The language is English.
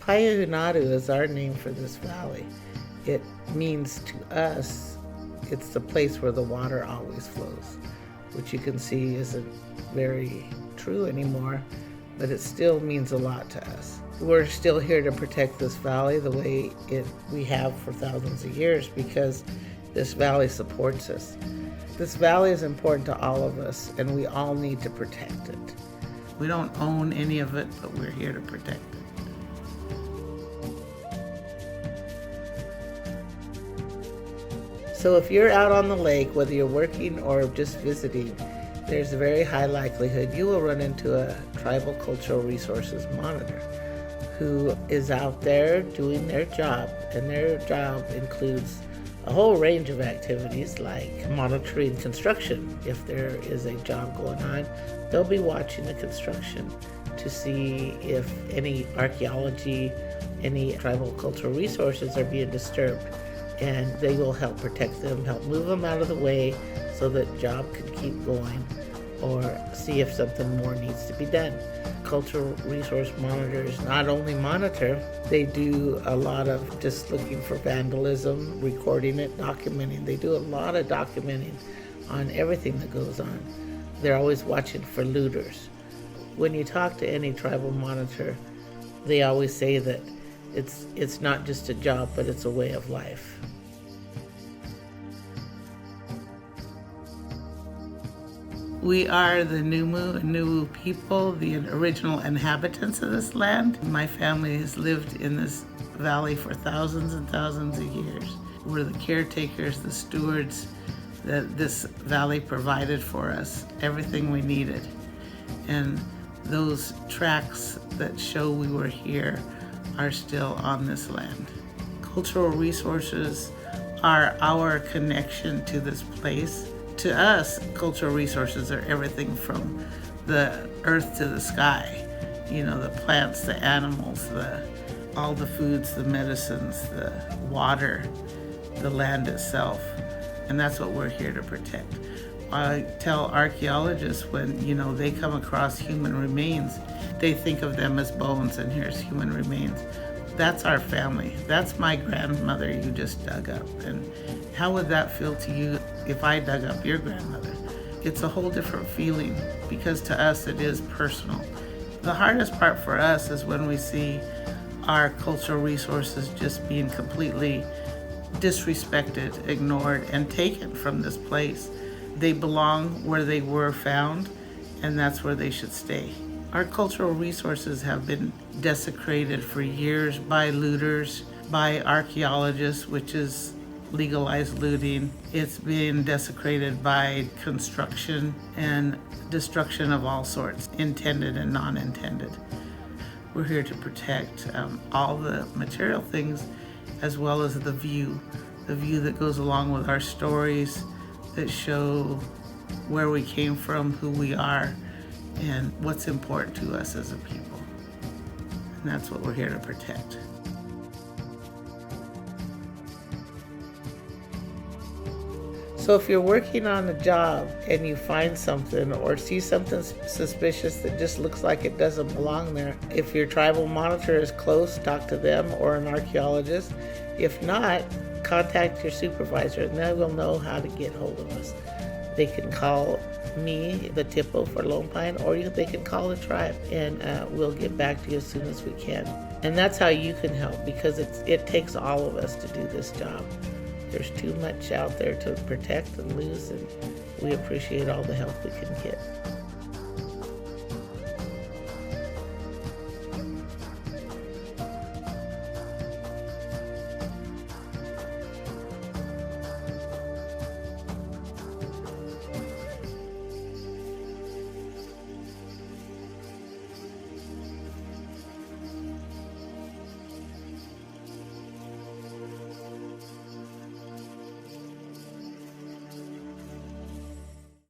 Payahuunadü is our name for this valley. It means to us, it's the place where the water always flows, which you can see isn't very true anymore, but it still means a lot to us. We're still here to protect this valley the way we have for thousands of years because this valley supports us. This valley is important to all of us, and we all need to protect it. We don't own any of it, but we're here to protect it. So if you're out on the lake, whether you're working or just visiting, there's a very high likelihood you will run into a tribal cultural resources monitor who is out there doing their job, and their job includes a whole range of activities like monitoring construction. If there is a job going on, they'll be watching the construction to see if any archaeology, any tribal cultural resources are being disturbed, and they will help protect them, help move them out of the way so that job can keep going, or see if something more needs to be done. Cultural resource monitors not only monitor, they do a lot of just looking for vandalism, recording it, documenting. They do a lot of documenting on everything that goes on. They're always watching for looters. When you talk to any tribal monitor, they always say that it's not just a job, but it's a way of life. We are the Numu and Nuwu people, the original inhabitants of this land. My family has lived in this valley for thousands and thousands of years. We're the caretakers, the stewards that this valley provided for us, everything we needed. And those tracks that show we were here are still on this land. Cultural resources are our connection to this place. To us, cultural resources are everything from the earth to the sky. You know, the plants, the animals, all the foods, the medicines, the water, the land itself. And that's what we're here to protect. I tell archaeologists when, they come across human remains, they think of them as bones, and here's human remains. That's our family. That's my grandmother you just dug up. And how would that feel to you if I dug up your grandmother? It's a whole different feeling because to us it is personal. The hardest part for us is when we see our cultural resources just being completely disrespected, ignored, and taken from this place. They belong where they were found, and that's where they should stay. Our cultural resources have been desecrated for years by looters, by archaeologists, which is legalized looting. It's been desecrated by construction and destruction of all sorts, intended and non-intended. We're here to protect all the material things as well as the view that goes along with our stories that show where we came from, who we are, and what's important to us as a people. And that's what we're here to protect. So if you're working on a job and you find something or see something suspicious that just looks like it doesn't belong there, if your tribal monitor is close, talk to them or an archaeologist. If not, contact your supervisor and they will know how to get hold of us. They can call me, the Tipo for Lone Pine, or they can call the tribe, and we'll get back to you as soon as we can. And that's how you can help, because it takes all of us to do this job. There's too much out there to protect and lose, and we appreciate all the help we can get.